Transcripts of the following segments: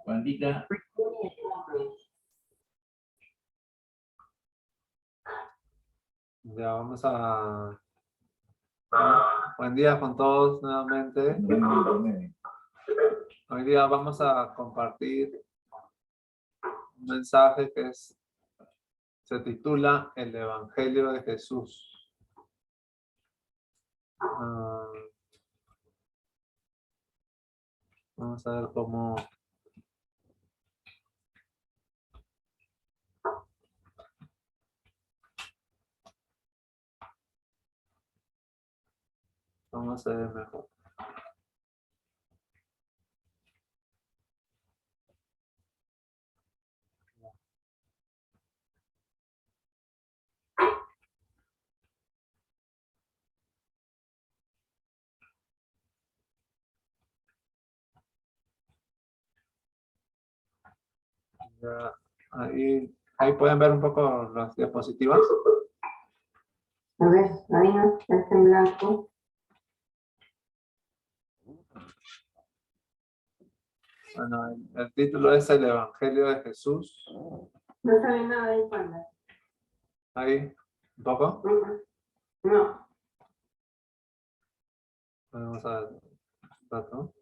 Juanita. Ya vamos a... Buen día con todos nuevamente. Hoy día vamos a compartir un mensaje que se titula El Evangelio de Jesús. Vamos a ver cómo... Vamos a ver mejor. Ya, ahí pueden ver un poco las diapositivas. A ver, ahí no, está en blanco. Bueno, el título es El Evangelio de Jesús. No sabe nada de Panda. Ahí, un poco. No. Vamos a ver un rato.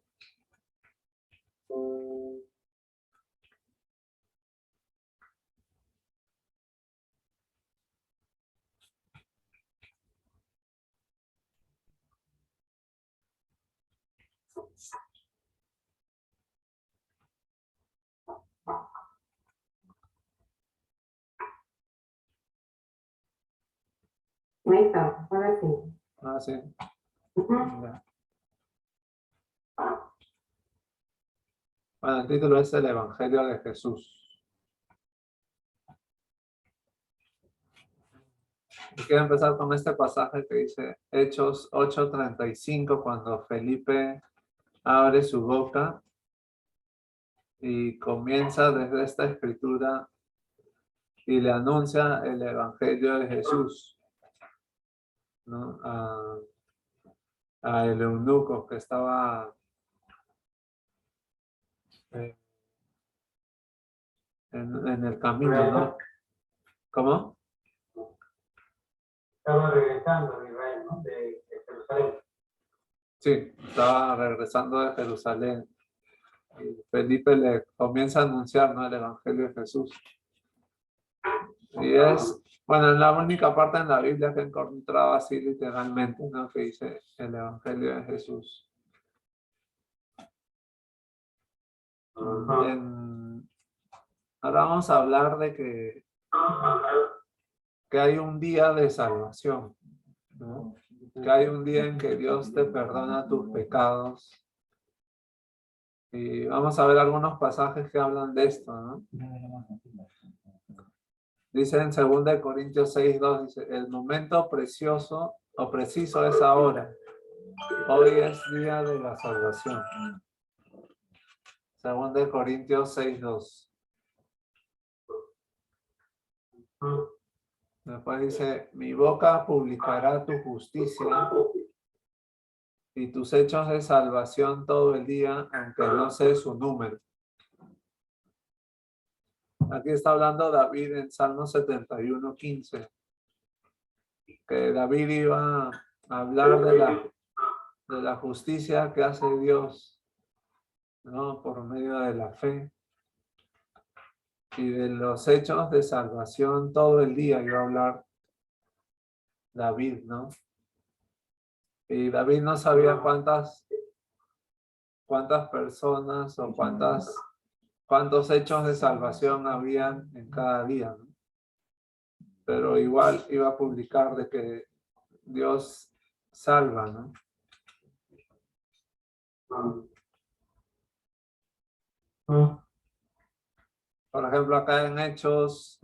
Ahí está, ahora sí. Ah, sí. Ya. Bueno, el título es El Evangelio de Jesús. Y quiero empezar con este pasaje que dice Hechos 8:35, cuando Felipe abre su boca y comienza desde esta escritura y le anuncia el Evangelio de Jesús, ¿no? A el eunuco que estaba en el camino, ¿no? ¿Cómo? Estaba regresando de Israel, ¿no? De Jerusalén. Sí, estaba regresando de Jerusalén. Y Felipe le comienza a anunciar, ¿no?, el Evangelio de Jesús. Y es, bueno, es la única parte en la Biblia que encontraba así literalmente, ¿no?, que dice el Evangelio de Jesús. Ahora vamos a hablar de que hay un día de salvación, ¿no? Que hay un día en que Dios te perdona tus pecados. Y vamos a ver algunos pasajes que hablan de esto, ¿no? Dice en 2 Corintios 6:2, dice, el momento precioso o preciso es ahora. Hoy es día de la salvación. 2 Corintios 6:2. Después dice, mi boca publicará tu justicia y tus hechos de salvación todo el día, aunque no sé su número. Aquí está hablando David en Salmo 71:15. Que David iba a hablar de la justicia que hace Dios, ¿no?, por medio de la fe. Y de los hechos de salvación todo el día iba a hablar David, ¿no? Y David no sabía cuántas personas o cuántos hechos de salvación habían en cada día, ¿no? Pero igual iba a publicar de que Dios salva, ¿no? Por ejemplo, acá en Hechos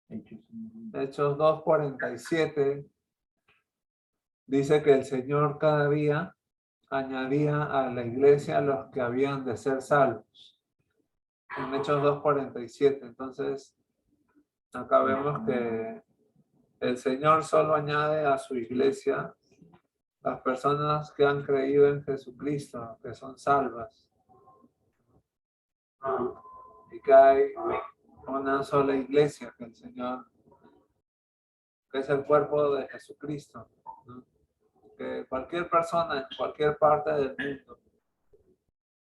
2:47 dice que el Señor cada día añadía a la iglesia a los que habían de ser salvos. En Hechos 2:47. Entonces, acá vemos que el Señor solo añade a su iglesia las personas que han creído en Jesucristo, que son salvas. y que hay una sola iglesia, que el Señor, que es el cuerpo de Jesucristo, ¿no? Que cualquier persona en cualquier parte del mundo,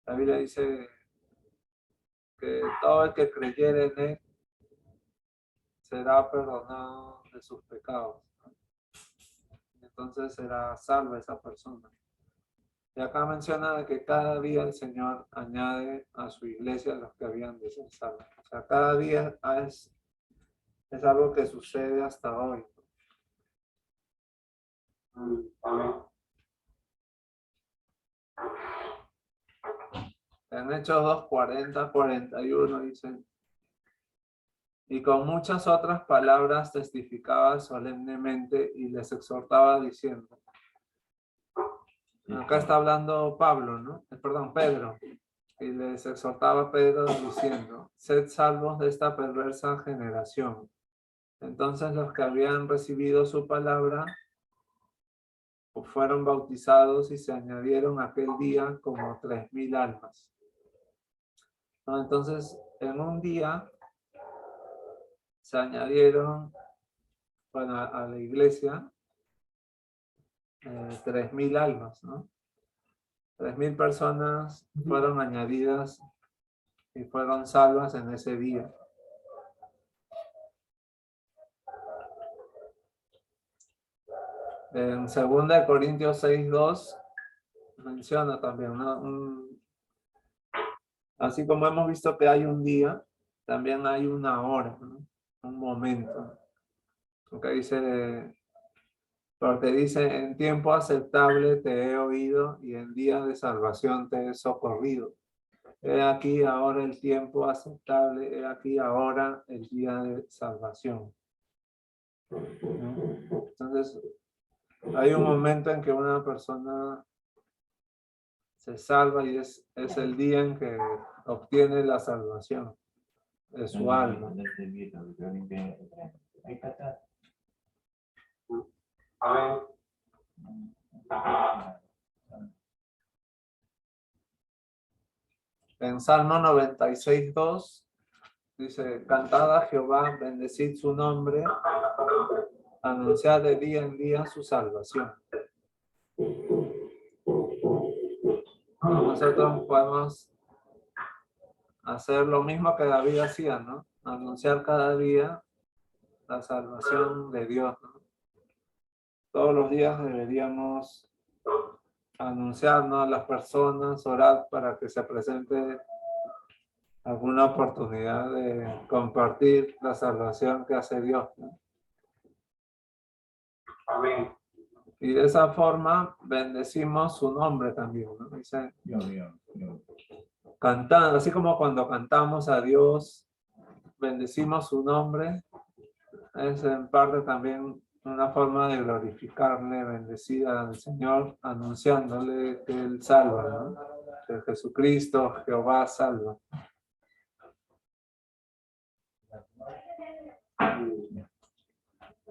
la Biblia dice que todo el que creyere en Él será perdonado de sus pecados. Entonces será salva esa persona. Y acá menciona de que cada día el Señor añade a su iglesia a los que habían de ser salvos. O sea, cada día es algo que sucede hasta hoy. Amén. En Hechos 2, 40, 41 dicen: y con muchas otras palabras testificaba solemnemente y les exhortaba diciendo. Acá está hablando Pablo, ¿no? Perdón, Pedro. Y les exhortaba Pedro diciendo: sed salvos de esta perversa generación. Entonces los que habían recibido su palabra fueron bautizados y se añadieron aquel día como 3,000 almas. ¿No? Entonces, en un día se añadieron, bueno, a la iglesia 3,000 almas, ¿no? 3,000 personas fueron añadidas y fueron salvas en ese día. En 2 Corintios 6:2 menciona también, ¿no? Así como hemos visto que hay un día, también hay una hora, ¿no? Un momento. Porque dice, en tiempo aceptable te he oído y en día de salvación te he socorrido. He aquí ahora el tiempo aceptable, he aquí ahora el día de salvación. ¿No? Entonces, hay un momento en que una persona se salva y es el día en que obtiene la salvación de su alma. Amén. En Salmo 96:2 dice: cantad a Jehová, bendecid su nombre, anunciad de día en día su salvación. Nosotros podemos hacer lo mismo que David hacía, ¿no? Anunciar cada día la salvación de Dios, ¿no? Todos los días deberíamos anunciarnos a las personas, orar para que se presente alguna oportunidad de compartir la salvación que hace Dios, ¿no? Amén. Y de esa forma bendecimos su nombre también, ¿no? Dice, cantando, así como cuando cantamos a Dios, bendecimos su nombre, es en parte también una forma de glorificarle, bendecir al Señor, anunciándole que Él salva, ¿no? Que Jesucristo, Jehová salva.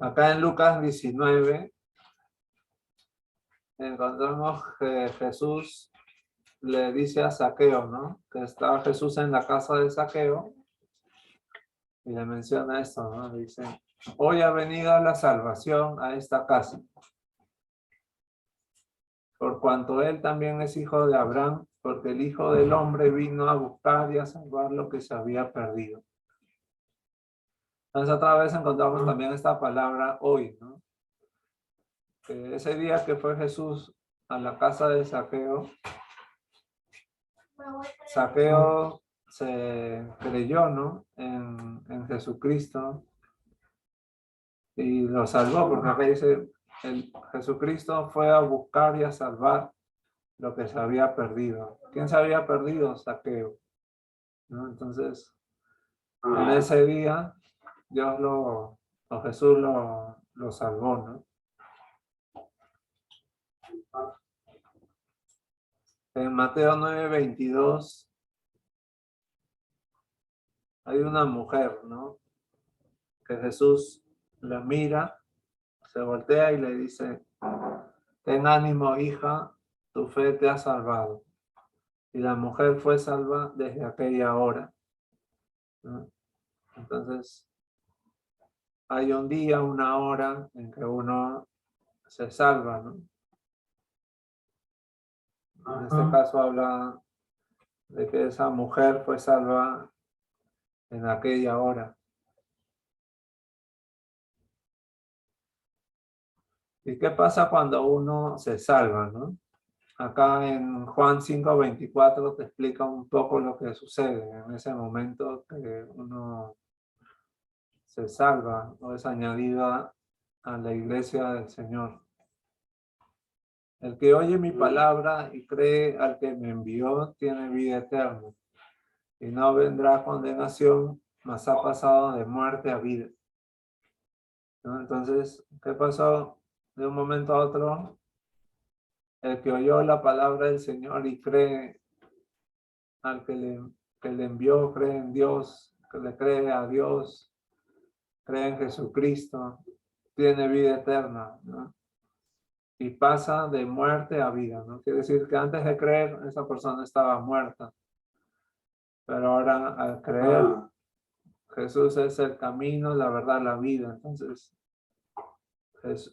Acá en Lucas 19 encontramos que Jesús le dice a Zaqueo, ¿no? Que estaba Jesús en la casa de Zaqueo y le menciona esto, ¿no? Dice: hoy ha venido la salvación a esta casa, por cuanto él también es hijo de Abraham, porque el Hijo del Hombre vino a buscar y a salvar lo que se había perdido. Entonces otra vez encontramos también esta palabra hoy, ¿no? Que ese día que fue Jesús a la casa de Zaqueo, Zaqueo se creyó, ¿no? En Jesucristo y lo salvó, porque acá dice, Jesucristo fue a buscar y a salvar lo que se había perdido. ¿Quién se había perdido? Zaqueo, ¿no? Entonces, en ese día, Dios o Jesús lo salvó, ¿no? En Mateo 9:22 hay una mujer, ¿no? Que Jesús la mira, se voltea y le dice: ten ánimo, hija, tu fe te ha salvado. y la mujer fue salva desde aquella hora, ¿no? Entonces, hay un día, una hora en que uno se salva, ¿no? En este caso habla de que esa mujer fue salva en aquella hora. ¿Y qué pasa cuando uno se salva, no? Acá en Juan 5:24 te explica un poco lo que sucede en ese momento que uno se salva o es añadido a la iglesia del Señor. El que oye mi palabra y cree al que me envió tiene vida eterna y no vendrá condenación, mas ha pasado de muerte a vida, ¿no? Entonces, ¿qué pasó de un momento a otro? El que oyó la palabra del Señor y cree al que le envió, cree en Dios, que le cree a Dios, cree en Jesucristo, tiene vida eterna, ¿no? Y pasa de muerte a vida, ¿no? Quiere decir que antes de creer, esa persona estaba muerta. Pero ahora al creer, Jesús es el camino, la verdad, la vida. Entonces,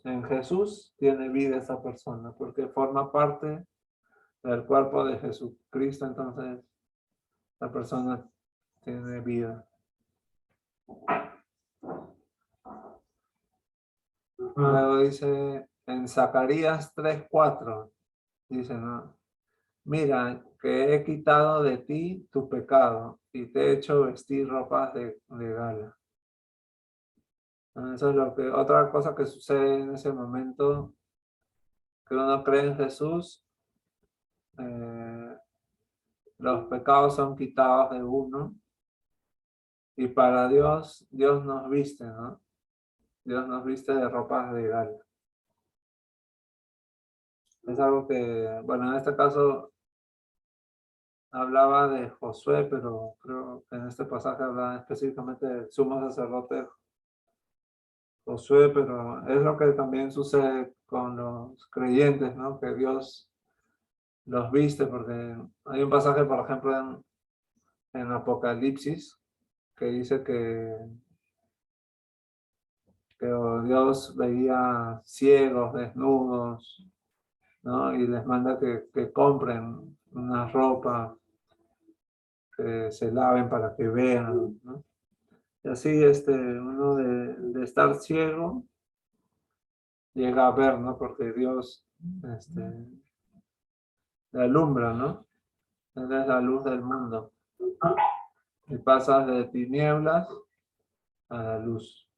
en Jesús tiene vida esa persona, porque forma parte del cuerpo de Jesucristo. Entonces, la persona tiene vida. Luego dice en Zacarías 3:4, dice, ¿no? Mira, que he quitado de ti tu pecado y te he hecho vestir ropas de gala. Eso es otra cosa que sucede en ese momento, que uno cree en Jesús, los pecados son quitados de uno y para Dios, Dios nos viste, ¿no? Dios nos viste de ropas de gala. Es algo que, bueno, en este caso hablaba de Josué, pero creo que en este pasaje habla específicamente del sumo sacerdote Josué, pero es lo que también sucede con los creyentes, ¿no? Que Dios los viste, porque hay un pasaje, por ejemplo, en Apocalipsis, que dice que Dios veía ciegos, desnudos, ¿no? Y les manda que compren una ropa, que se laven para que vean, ¿no? Y así uno de estar ciego llega a ver, ¿no? Porque Dios le alumbra, ¿no? Él es la luz del mundo. Y pasas de tinieblas a la luz.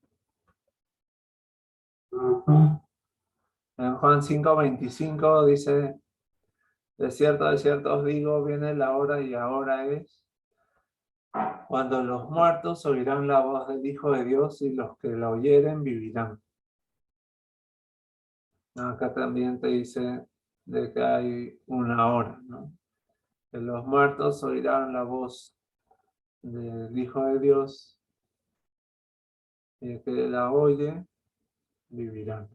En Juan 5:25 dice, de cierto os digo, viene la hora y ahora es, cuando los muertos oirán la voz del Hijo de Dios y los que la oyeren vivirán. Acá también te dice de que hay una hora, ¿no? Que los muertos oirán la voz del Hijo de Dios y el que la oye vivirán.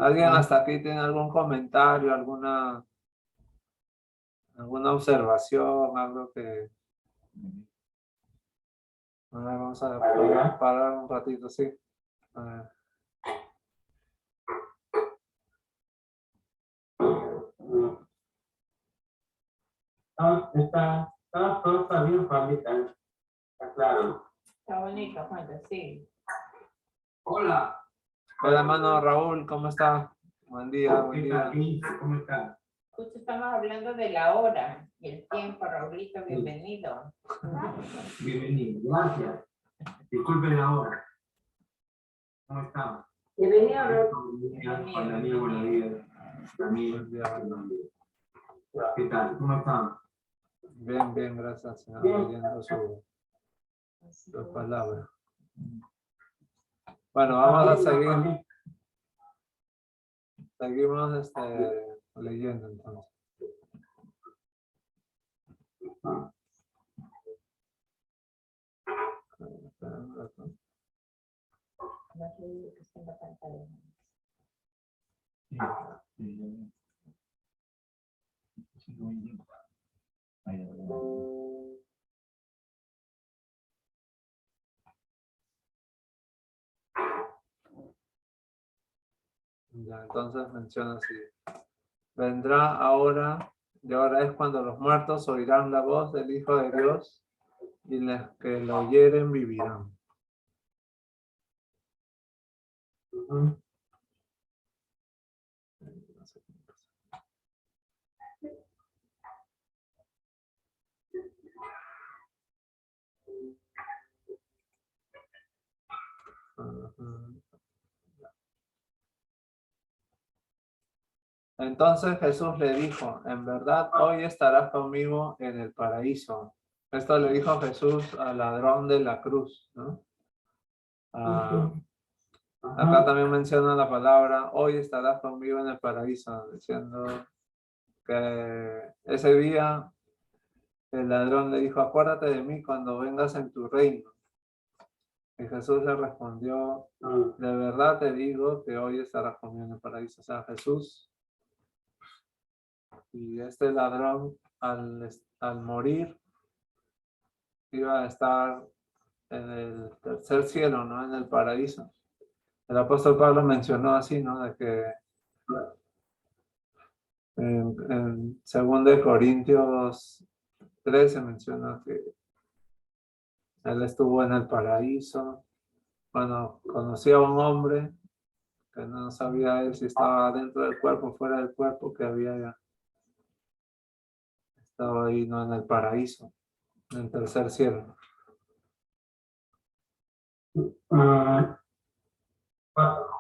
¿Alguien hasta aquí tiene algún comentario, alguna observación, algo que... A ver, vamos a parar un ratito, sí. A ver. Todo está bien, Pablita. Está claro. Está bonito, Juan, sí. Hola. Hola, hermano Raúl, ¿cómo está? Buen día, buen día. ¿Cómo está? Justo estamos hablando de la hora y el tiempo, Raulito, bienvenido. Bienvenido, gracias. Disculpen la hora. ¿Cómo están? Bienvenido, Rob. Buenos días, buenos días. También, buenos días. ¿Qué tal? ¿Cómo están? Bien, bien, gracias, señor, leyendo su palabra. Bueno, vamos a seguir. Seguimos leyendo entonces. No sé lo que está en la pantalla. Ya, entonces menciona así. Vendrá ahora, y ahora es cuando los muertos oirán la voz del Hijo de Dios y los que lo oyeren vivirán. Ujú. Entonces Jesús le dijo, en verdad hoy estarás conmigo en el paraíso. Esto le dijo Jesús al ladrón de la cruz, ¿no? Acá Ajá. también menciona la palabra, hoy estarás conmigo en el paraíso, diciendo que ese día el ladrón le dijo, acuérdate de mí cuando vengas en tu reino. Y Jesús le respondió, de verdad te digo que hoy estarás conmigo en el paraíso. O sea, Jesús y este ladrón al morir iba a estar en el tercer cielo, ¿no? En el paraíso. El apóstol Pablo mencionó así, ¿no? De que en 2 Corintios 13 menciona que él estuvo en el paraíso. Bueno, conoció a un hombre que no sabía él si estaba dentro del cuerpo o fuera del cuerpo, que había estado ahí, ¿no? En el paraíso, en el tercer cielo.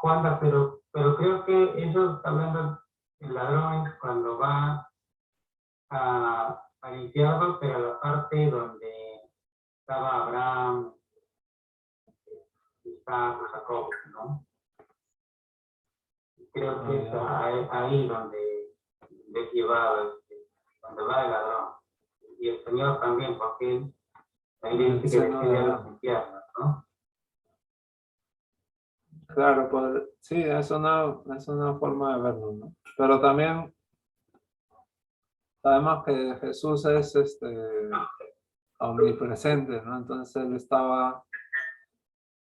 Juanda, pero creo que eso está hablando el ladrón cuando va al infierno, pero a la parte donde estaba Abraham, Isaac, Jacob, ¿no? Creo que es ahí donde llevado, donde va el ladrón. Y el Señor también, porque él también dice que desciende a los infiernos, ¿no? Claro, pues sí, es una forma de verlo, ¿no? Pero también sabemos que Jesús es omnipresente, ¿no? Entonces él estaba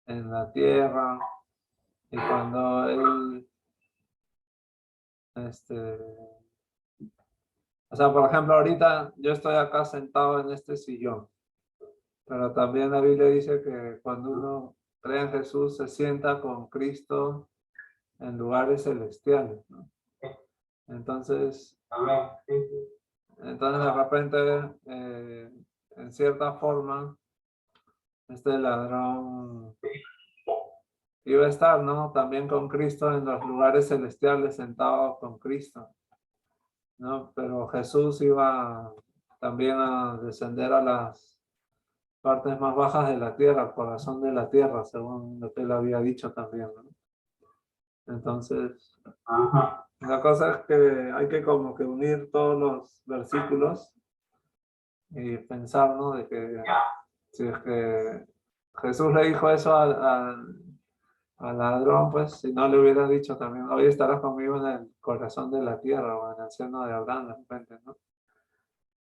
en la tierra y cuando él, o sea, por ejemplo, ahorita yo estoy acá sentado en este sillón, pero también la Biblia dice que cuando uno cree en Jesús se sienta con Cristo en lugares celestiales, ¿no? Entonces, Amén. Sí, sí. entonces de repente, en cierta forma, este ladrón iba a estar, ¿no? También con Cristo en los lugares celestiales, sentado con Cristo, ¿no? Pero Jesús iba también a descender a las partes más bajas de la tierra, al corazón de la tierra, según lo que él había dicho también, ¿no? Entonces, Ajá. la cosa es que hay que como que unir todos los versículos y pensar, ¿no? De que si es que Jesús le dijo eso al ladrón, pues si no le hubiera dicho también, hoy estarás conmigo en el corazón de la tierra o en el seno de Abraham, de repente, ¿no?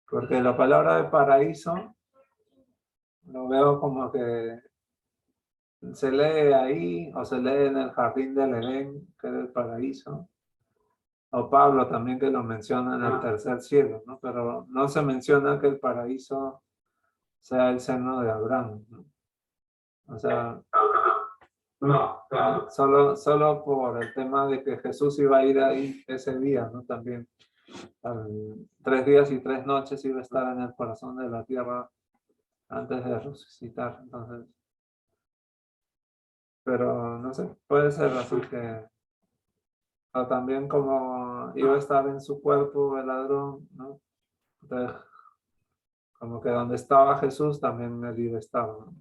Porque la palabra de paraíso lo veo como que se lee ahí o se lee en el jardín del Edén, que es el paraíso. O Pablo también que lo menciona en el tercer cielo, ¿no? Pero no se menciona que el paraíso sea el seno de Abraham, ¿no? O sea, No, claro. solo por el tema de que Jesús iba a ir ahí ese día, ¿no? También 3 días y 3 noches iba a estar en el corazón de la tierra antes de resucitar. Entonces, pero no sé, puede ser así que, o también como iba a estar en su cuerpo el ladrón, ¿no? Entonces, como que donde estaba Jesús también él iba a estar, ¿no?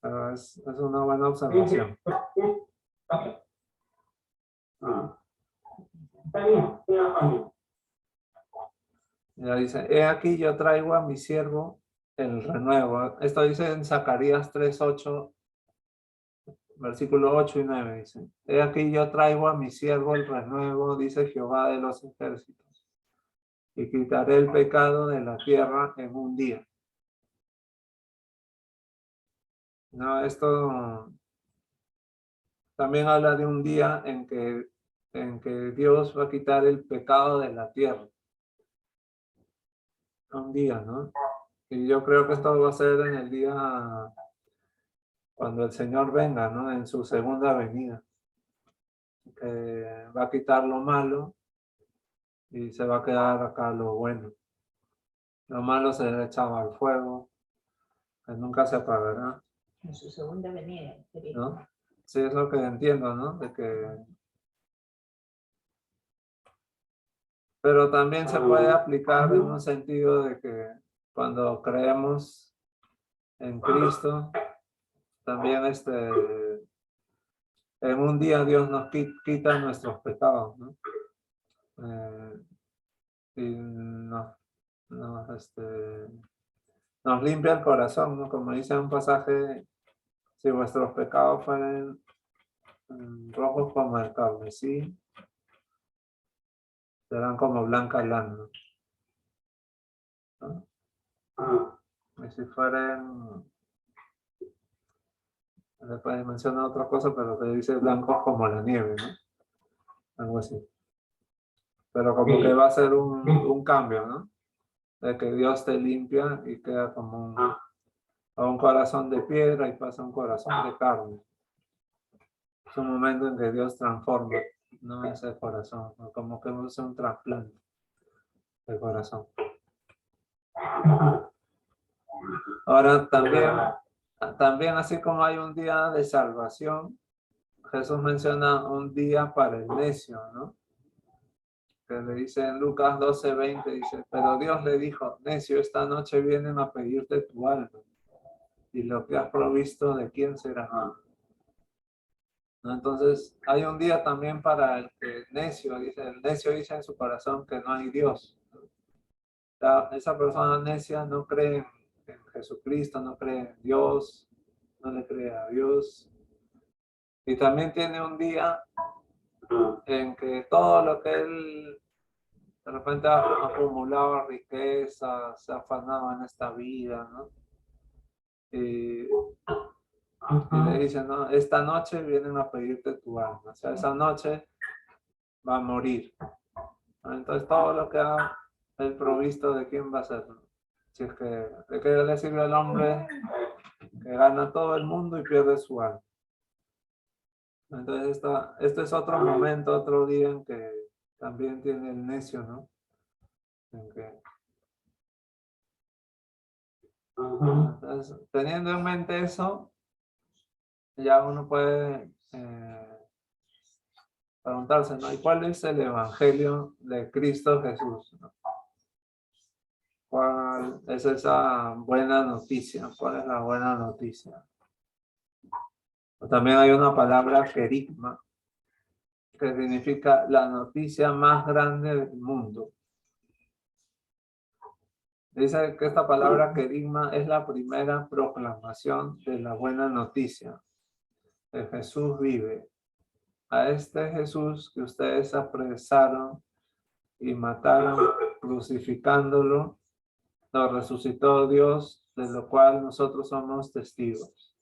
Pero es una buena observación. Está bien, Ya dice, he aquí yo traigo a mi siervo el renuevo. Esto dice en Zacarías 3:8, versículo 8 y 9, dice, he aquí yo traigo a mi siervo el renuevo, dice Jehová de los ejércitos. y quitaré el pecado de la tierra en un día. No, esto también habla de un día en que Dios va a quitar el pecado de la tierra. Un día, ¿no? Y yo creo que esto va a ser en el día cuando el Señor venga, ¿no? En su segunda venida. Que va a quitar lo malo y se va a quedar acá lo bueno. Lo malo se le echaba al fuego, que nunca se apagará, En su segunda venida. ¿no? Sí, es lo que entiendo, ¿no? Pero también se puede aplicar en un sentido de que cuando creemos en Cristo, también en un día Dios nos quita nuestros pecados, ¿no? Y nos limpia el corazón, ¿no? Como dice un pasaje, si vuestros pecados fueren rojos como el carmesí, serán como blanca lana, ¿no? Y si fueren, después menciona otra cosa, pero que dice blancos como la nieve, ¿no? Algo así. Pero como que va a ser un cambio, ¿no? De que Dios te limpia y queda como un corazón de piedra y pasa a un corazón de carne. Es un momento en que Dios transforma, no ese corazón, ¿no? Como que es un trasplante del corazón. Ahora también así como hay un día de salvación, Jesús menciona un día para el necio, ¿no? Que le dice en Lucas 12:20, dice, pero Dios le dijo, necio, esta noche vienen a pedirte tu alma, y lo que has provisto, ¿de quién será? ¿No? Entonces, hay un día también para el que necio dice en su corazón que no hay Dios. Esa persona necia no cree en Jesucristo, no cree en Dios, no le cree a Dios. Y también tiene un día en que todo lo que él de repente ha acumulado riqueza, se ha afanado en esta vida, ¿no? Y le dicen, no, esta noche vienen a pedirte tu alma. O sea, esa noche va a morir, ¿no? Entonces todo lo que ha el provisto, ¿de quién va a ser? Si es que, ¿de qué le sirve al hombre que gana todo el mundo y pierde su alma? Entonces este es otro momento, otro día en que también tiene el necio, ¿no? En que, entonces, teniendo en mente eso, ya uno puede preguntarse, ¿no? ¿Y cuál es el evangelio de Cristo Jesús, ¿no? ¿Cuál es esa buena noticia? ¿Cuál es la buena noticia? También hay una palabra querigma, que significa la noticia más grande del mundo. Dice que esta palabra querigma es la primera proclamación de la buena noticia. Que Jesús vive. A este Jesús que ustedes apresaron y mataron crucificándolo, lo resucitó Dios, de lo cual nosotros somos testigos.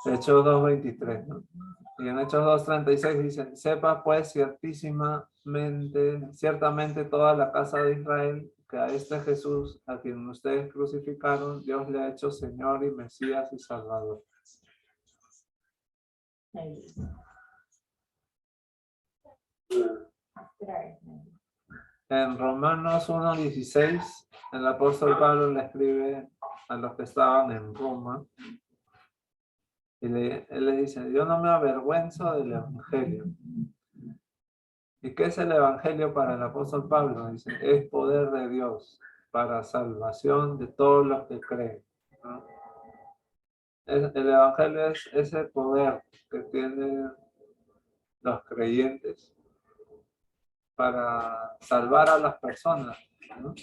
Hechos 2:23, ¿no? Y en Hechos 2:36 dicen, sepa pues ciertamente toda la casa de Israel, que a este Jesús, a quien ustedes crucificaron, Dios le ha hecho Señor y Mesías y Salvador. En Romanos 1:16, el apóstol Pablo le escribe a los que estaban en Roma, y él le dice, yo no me avergüenzo del Evangelio. ¿Y qué es el Evangelio para el apóstol Pablo? Dice, es poder de Dios para salvación de todos los que creen, ¿no? El Evangelio es ese poder que tienen los creyentes para salvar a las personas, ¿no?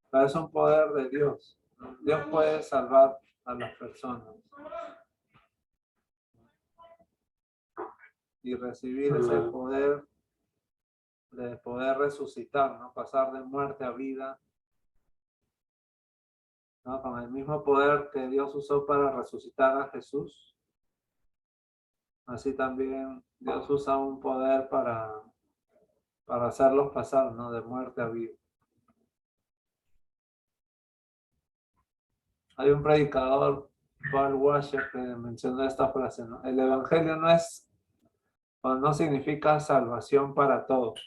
Pero es un poder de Dios, ¿no? Dios puede salvar a las personas y recibir ese poder de poder resucitar, ¿no? Pasar de muerte a vida, ¿no? Con el mismo poder que Dios usó para resucitar a Jesús, así también Dios usa un poder para hacerlos pasar, ¿no? De muerte a vida. Hay un predicador, Paul Washer, que menciona esta frase, ¿no? El evangelio no es o no significa salvación para todos,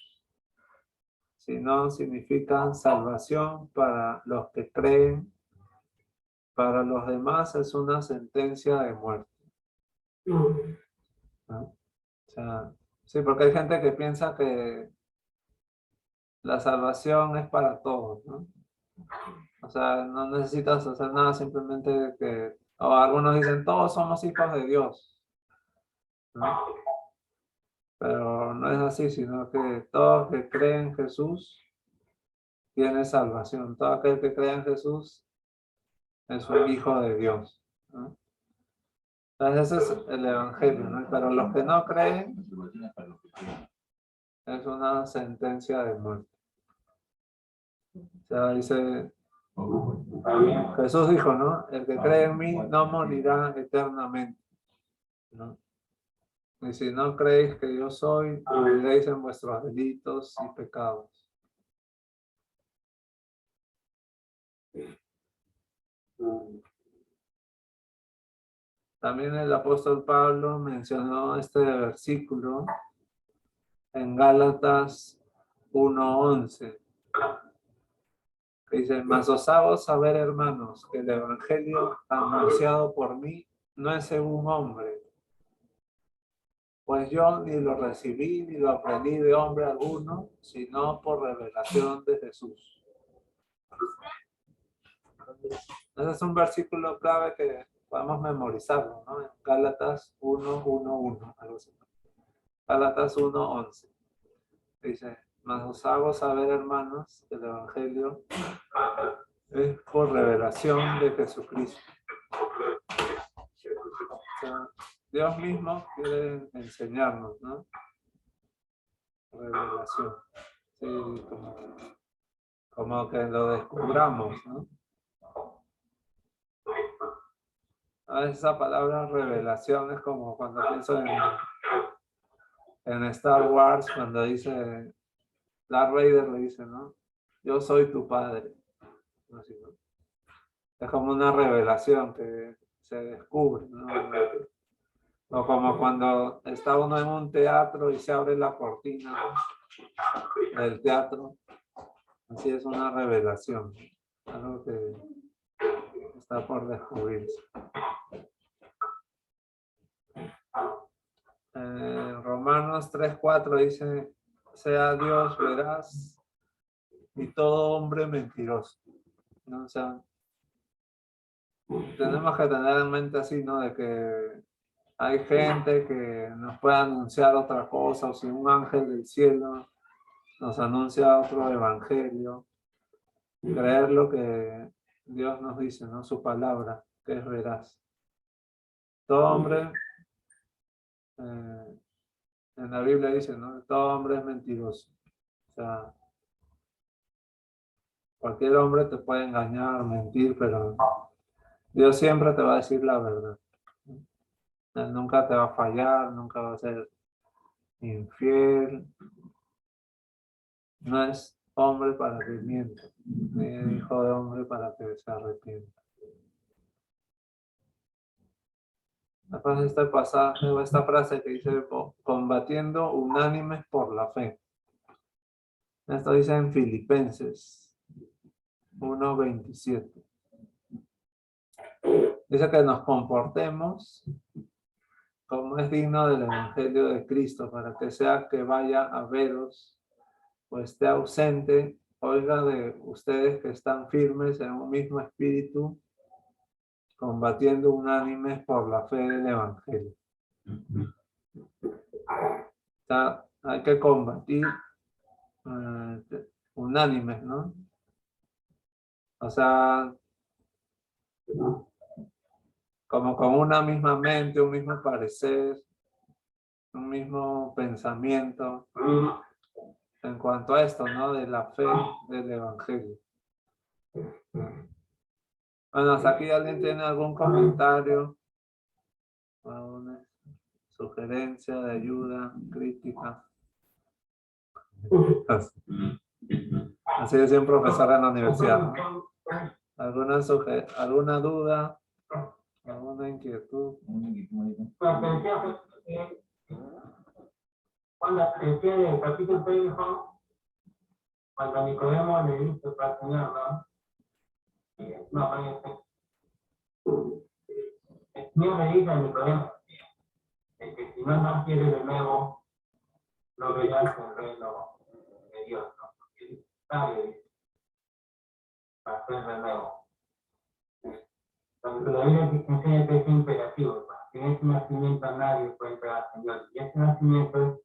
sino significa salvación para los que creen. Para los demás es una sentencia de muerte, ¿no? O sea, sí, porque hay gente que piensa que la salvación es para todos, ¿no? O sea, no necesitas hacer nada, simplemente que, o algunos dicen, todos somos hijos de Dios, ¿no? Pero no es así, sino que todo que cree en Jesús tiene salvación. Todo aquel que cree en Jesús es un hijo de Dios, ¿no? Entonces ese es el evangelio, ¿no? Pero los que no creen es una sentencia de muerte. O sea, dice, Jesús dijo, ¿no? El que cree en mí no morirá eternamente, ¿no? Y si no creéis que yo soy, moriréis en vuestros delitos y pecados. También el apóstol Pablo mencionó este versículo en Gálatas 1:11. Que dice, mas os hago saber, hermanos, que el evangelio anunciado por mí no es según hombre, pues yo ni lo recibí ni lo aprendí de hombre alguno, sino por revelación de Jesús. Ese es un versículo clave que podemos memorizarlo, ¿no? En Gálatas 1:1:1, algo así. Gálatas 1:11. Dice, mas os hago saber, hermanos, que el evangelio es por revelación de Jesucristo. O sea, Dios mismo quiere enseñarnos, ¿no? Revelación. Sí, como que lo descubramos, ¿no? A veces esa palabra revelación es como cuando pienso en Star Wars, cuando dice, Darth Vader le dice, ¿no? Yo soy tu padre. Así, ¿no? Es como una revelación que se descubre, ¿no? O como cuando está uno en un teatro y se abre la cortina del teatro. Así es una revelación. Algo que está por descubrirse. Romanos 3:4 dice, sea Dios veraz y todo hombre mentiroso, ¿no? O sea, tenemos que tener en mente así, ¿no? De que hay gente que nos puede anunciar otra cosa, o si un ángel del cielo nos anuncia otro evangelio, creer lo que Dios nos dice, ¿no? Su palabra, que es veraz. Todo hombre, en la Biblia dice, ¿no? Todo hombre es mentiroso. O sea, cualquier hombre te puede engañar, mentir, pero Dios siempre te va a decir la verdad. Él nunca te va a fallar, nunca va a ser infiel. No es hombre para que mienta, ni hijo de hombre para que se arrepienta. Después de este pasaje o esta frase que dice combatiendo unánimes por la fe. Esto dice en Filipenses 1:27. Dice que nos comportemos como es digno del evangelio de Cristo, para que sea que vaya a veros o esté ausente, oiga de ustedes que están firmes en un mismo espíritu, combatiendo unánimes por la fe del evangelio. O sea, hay que combatir unánimes, ¿no? O sea, como con una misma mente, un mismo parecer, un mismo pensamiento. en cuanto a esto, ¿no? De la fe del Evangelio. Bueno, hasta aquí alguien tiene algún comentario, alguna sugerencia de ayuda, crítica. Así decía un profesor en la universidad, ¿no? ¿Alguna duda? ¿Alguna inquietud? Cuando decía en el capítulo 3, cuando Nicodemo le dice para el Señor, ¿no? El Señor le dice a Nicodemo que si no naciere de nuevo, no verás el reino de Dios, ¿no? Porque es necesario para ser de nuevo. Cuando la Biblia enseña que es imperativo, que en ese nacimiento nadie puede entrar al Señor. Y ese nacimiento es,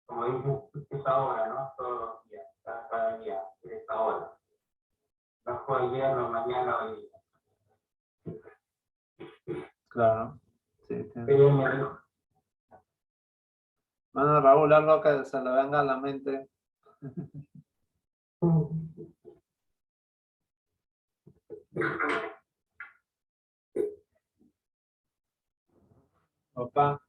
como dice, es ahora, ¿no? Todos los días, cada día, es ahora. No fue ayer, no mañana, hoy. Claro. Sí, Pero él me dijo, bueno, Raúl, algo que se le venga a la mente. Papá.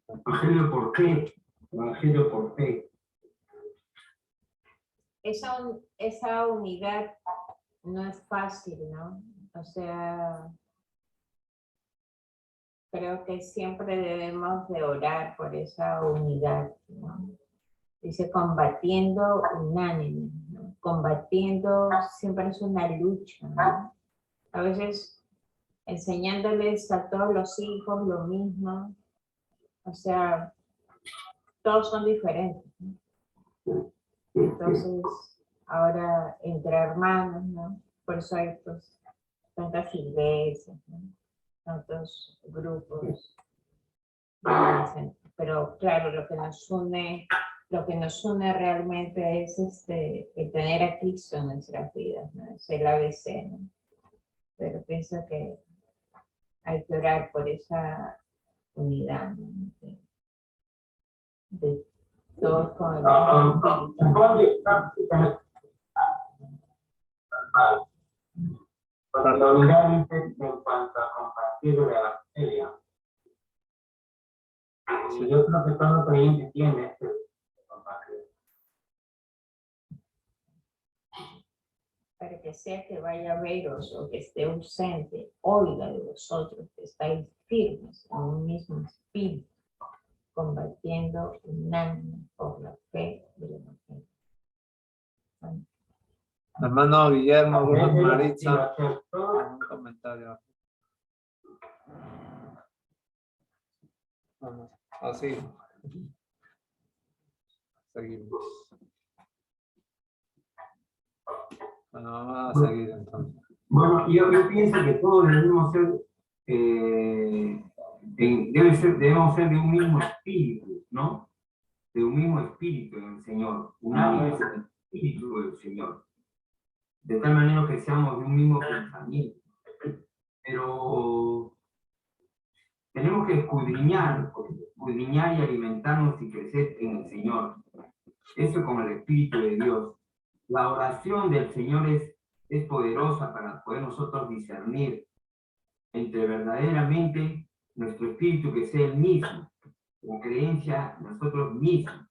Evangelio por fe. Evangelio por fe. Esa unidad no es fácil, ¿no? O sea, creo que siempre debemos de orar por esa unidad, ¿no? Dice combatiendo unánime, ¿no? Combatiendo siempre es una lucha, ¿no? A veces enseñándoles a todos los hijos lo mismo, o sea, todos son diferentes, ¿no? Entonces, ahora entre hermanos, ¿no? Por eso hay pues, tantas iglesias, ¿no? Tantos grupos. Pero claro, lo que nos une realmente es el tener a Cristo en nuestras vidas, ¿no? Es el ABC, ¿no? Pero pienso que hay que orar por esa unidad, ¿no? De todos con el mismo espíritu. porque la unidad dice en cuanto a compartir la Evangelio. Y yo creo que todo creyente tiene este compartir. Para que sea que vaya a veros o que esté ausente, oiga de vosotros que estáis firmes en un mismo espíritu, combatiendo unánime por la fe del Evangelio. Bueno, Hermano Guillermo Gómez Maritza, Todo un comentario. Vamos, así. Seguimos. Bueno, vamos a seguir entonces. Bueno, yo pienso que todos debemos ser, debemos ser de un mismo espíritu, ¿no? De un mismo espíritu en el Señor, unánimes en el espíritu del Señor. De tal manera que seamos de un mismo pensamiento. Pero tenemos que escudriñar y alimentarnos y crecer en el Señor. Eso con el Espíritu de Dios. La oración del Señor es poderosa para poder nosotros discernir entre verdaderamente nuestro espíritu que sea el mismo, la creencia nosotros mismos,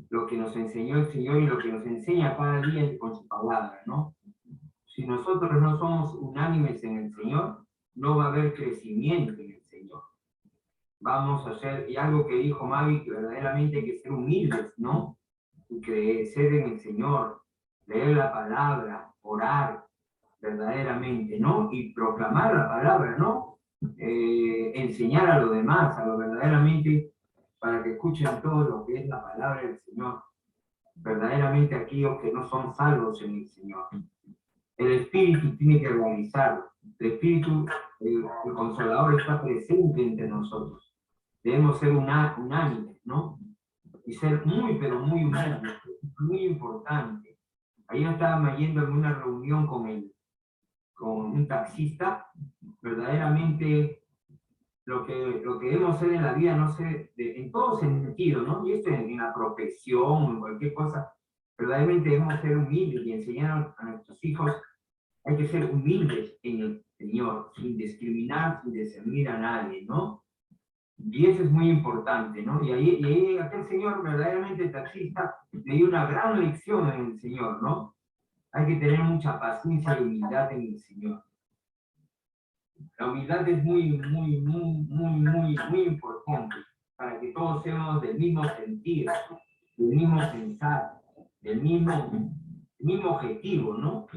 lo que nos enseñó el Señor y lo que nos enseña cada día con su palabra, ¿no? Si nosotros no somos unánimes en el Señor, no va a haber crecimiento en el Señor. Vamos a hacer, y algo que dijo Mavi, que verdaderamente hay que ser humildes, ¿no? Y crecer en el Señor, leer la palabra, orar verdaderamente, ¿no? Y proclamar la palabra, ¿no? Enseñar a los demás, a lo verdaderamente, para que escuchen todo lo que es la palabra del Señor. Verdaderamente aquellos que no son salvos en el Señor. El Espíritu tiene que realizarlo. El Espíritu, el Consolador está presente entre nosotros. Debemos ser unánimes, ¿no? Y ser muy, pero muy unánimes. Muy importante. Ahí yo estaba yendo en una reunión con un taxista. Verdaderamente lo que debemos ser en la vida, no sé, en todo sentido, ¿no? Y esto en la profesión, en cualquier cosa, verdaderamente debemos ser humildes y enseñar a nuestros hijos, hay que ser humildes en el Señor, sin discriminar, sin discernir a nadie, ¿no? Y eso es muy importante, ¿no? Y ahí aquel señor verdaderamente taxista le dio una gran lección en el Señor, ¿no? Hay que tener mucha paciencia y humildad en el Señor. La humildad es muy importante para que todos seamos del mismo sentir, del mismo pensar, del mismo objetivo, ¿no?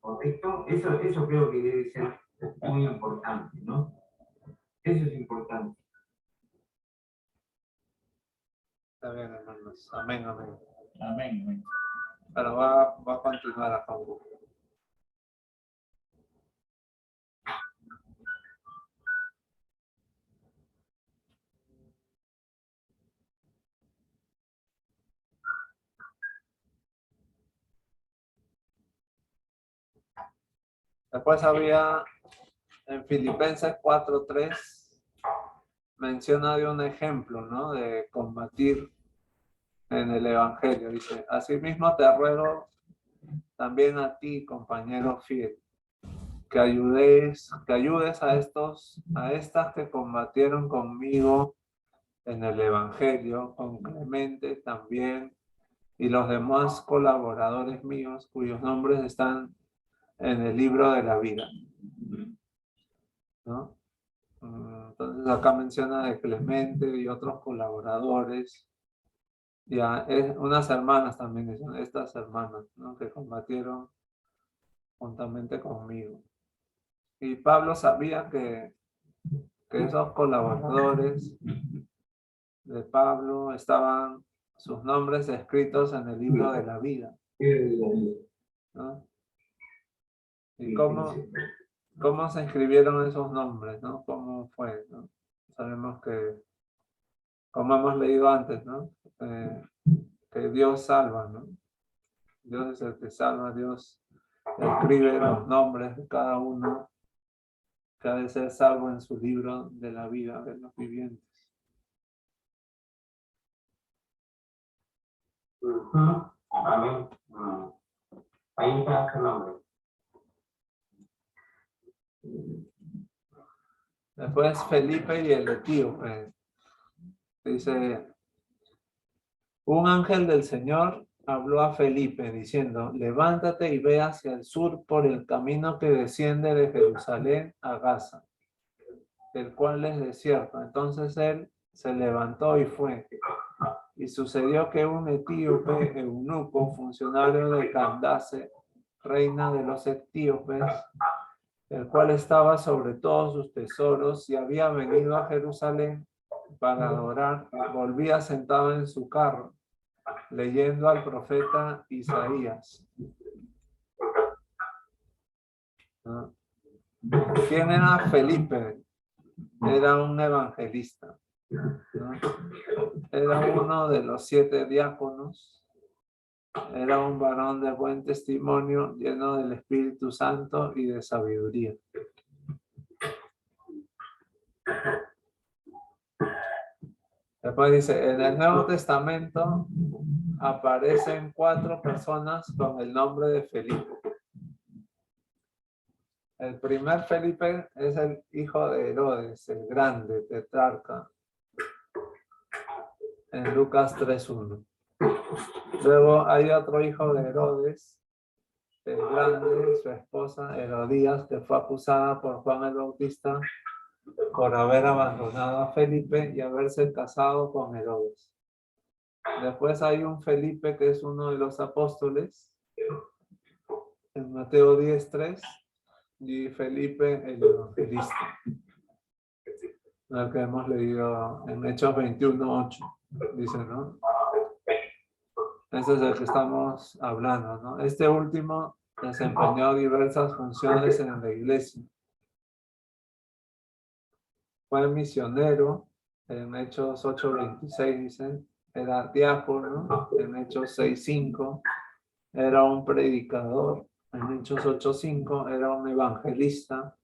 ¿Correcto? Eso creo que debe ser muy importante, ¿no? Eso es importante. Está bien, hermanos. Amén, amén. Amén. Amén. Pero va a continuar a favor. Después había en Filipenses 4:3 menciona de un ejemplo, ¿no? De combatir en el Evangelio. Dice, asimismo te ruego también a ti, compañero fiel, que ayudes a estas que combatieron conmigo en el Evangelio, con Clemente también, y los demás colaboradores míos, cuyos nombres están en el libro de la vida, ¿no? Entonces acá menciona de Clemente y otros colaboradores, ya unas hermanas también, son estas hermanas, ¿no? Que combatieron juntamente conmigo. Y Pablo sabía que esos colaboradores de Pablo estaban sus nombres escritos en el libro de la vida, ¿no? ¿Y cómo se escribieron esos nombres, ¿no? ¿Cómo fue, ¿no? Sabemos que, como hemos leído antes, ¿no? Que Dios salva, ¿no? Dios es el que salva, Dios escribe los nombres de cada uno que ha de ser salvo en su libro de la vida de los vivientes. Amén. Ahí está su nombre. Después Felipe y el etíope. Dice, un ángel del Señor habló a Felipe diciendo, levántate y ve hacia el sur por el camino que desciende de Jerusalén a Gaza, el cual es desierto. Entonces él se levantó y fue. Y sucedió que un etíope eunuco, funcionario de Candace, reina de los etíopes, el cual estaba sobre todos sus tesoros y había venido a Jerusalén para adorar, volvía sentado en su carro, leyendo al profeta Isaías. ¿No? ¿Quién era Felipe? Era un evangelista, ¿no? Era uno de los 7 diáconos, era un varón de buen testimonio, lleno del Espíritu Santo y de sabiduría. Después dice, en el Nuevo Testamento aparecen 4 personas con el nombre de Felipe. El primer Felipe es el hijo de Herodes, el grande, tetrarca, en Lucas 3:1. Luego hay otro hijo de Herodes, el grande, su esposa Herodías, que fue acusada por Juan el Bautista por haber abandonado a Felipe y haberse casado con Herodes. Después hay un Felipe que es uno de los apóstoles, en Mateo 10:3, y Felipe el evangelista, el que hemos leído en Hechos 21:8, dice, ¿no? Ese es el que estamos hablando, ¿no? Este último desempeñó diversas funciones en la iglesia. Fue misionero, en Hechos 8:26 dice, era diácono, en Hechos 6:5, era un predicador, en Hechos 8:5 era un evangelista,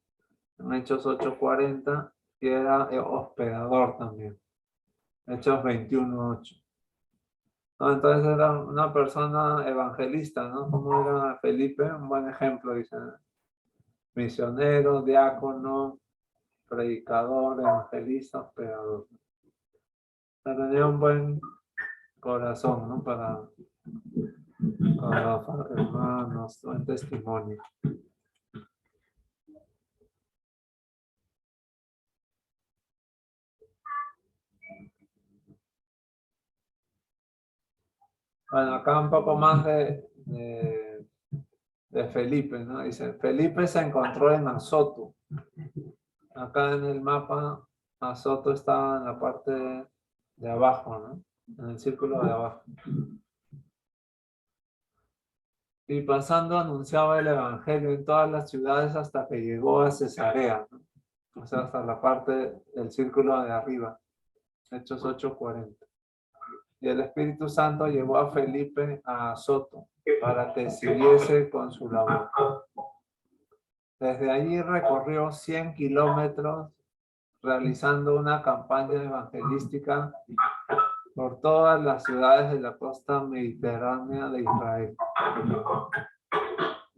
en Hechos 8:40 y era hospedador también. Hechos 21:8. ¿No? Entonces era una persona evangelista, ¿no? Como era Felipe, un buen ejemplo, dice. Misionero, diácono, predicador, evangelista, hospedador. O sea, tenía un buen corazón, ¿no? Para los hermanos, buen testimonio. Bueno, acá un poco más de Felipe, ¿no? Dice, Felipe se encontró en Azoto. Acá en el mapa, Azoto está en la parte de abajo, ¿no? En el círculo de abajo. Y pasando anunciaba el evangelio en todas las ciudades hasta que llegó a Cesarea, ¿no? O sea, hasta la parte del círculo de arriba. Hechos 8:40. Y el Espíritu Santo llevó a Felipe a Azoto para que siguiese con su labor. Desde allí recorrió 100 kilómetros realizando una campaña evangelística por todas las ciudades de la costa mediterránea de Israel.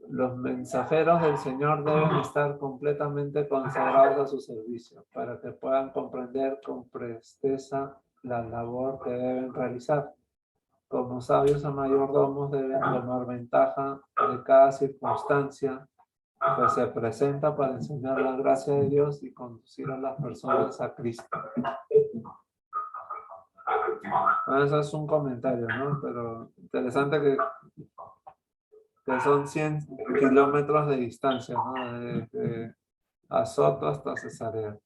Los mensajeros del Señor deben estar completamente consagrados a su servicio para que puedan comprender con presteza la labor que deben realizar. Como sabios o mayordomos deben tomar ventaja de cada circunstancia que se presenta para enseñar la gracia de Dios y conducir a las personas a Cristo. Bueno, eso es un comentario, ¿no? Pero interesante que son 100 kilómetros de distancia, ¿no? De Azoto hasta Cesarea.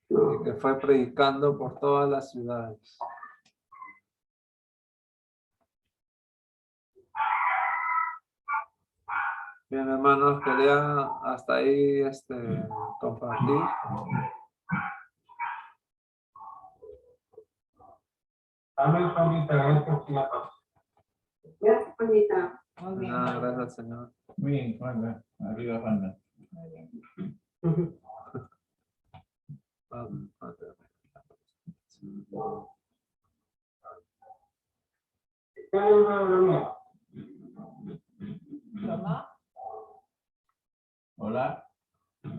Y que fue predicando por todas las ciudades. Bien, hermanos, quería hasta ahí compartir. Amén, Juanita, gracias, señor. Gracias, Juanita. Muy bien. Gracias al Señor. Bien, Juana. Arriba, Juana. Muy bien. ¿Qué le va a dormir? ¿Cómo? Hola. ¿Qué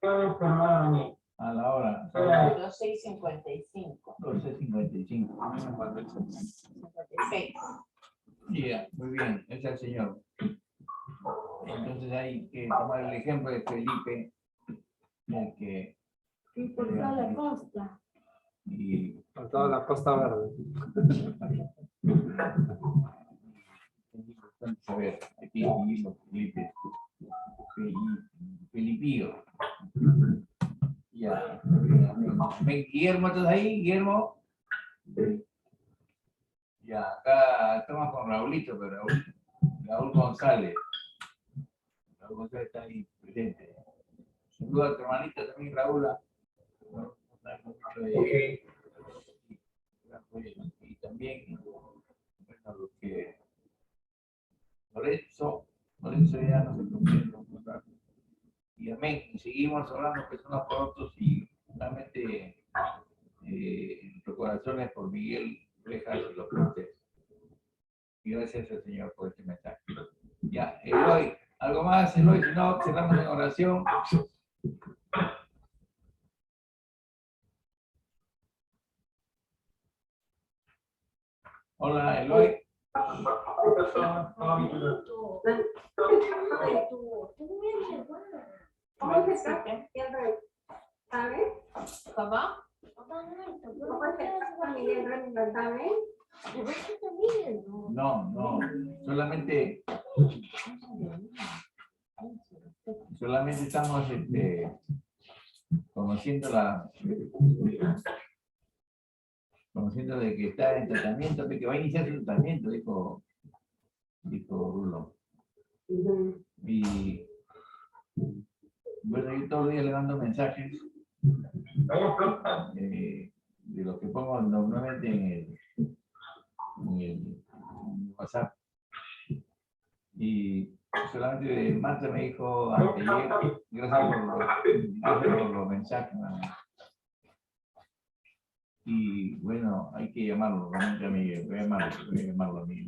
le va a dormir? A la hora. ¿Qué le- 12:55. 12:55. 56. Ya, muy bien. Es el Señor. Entonces hay que tomar el ejemplo de Felipe, el que... Y por toda la costa. Y Por toda la Costa Verde. es importante saber, aquí Felipe, Felipío. Ya. Guillermo, ¿estás ahí? Guillermo. Ya, acá estamos con Raulito, pero Raúl González. Raúl González está ahí presente. Saluda a tu hermanita también, Raúl. Y también, bueno, lo que Lorenzo ya no se convierte. Y amén. Y seguimos hablando personas por otros y realmente nuestros corazones por Miguel Rejas y los Cortés. Y gracias al Señor por este mensaje. Ya, Eloy, ¿algo más, Eloy? Si no, cerramos en oración. Hola, Eloy. ¿Cómo está? ¿Sabe? ¿Cómo? ¿Cómo está familia? ¿Sabe? No, solamente estamos conociendo de que está en tratamiento, de que va a iniciar su tratamiento, dijo Rulo. Y bueno, yo todos los días le mando mensajes de lo que pongo normalmente en el WhatsApp. Y solamente Marta me dijo anteayer, gracias por los mensajes. ¿No? Y bueno, hay que llamarlo, realmente a mí, voy a llamarlo a mí.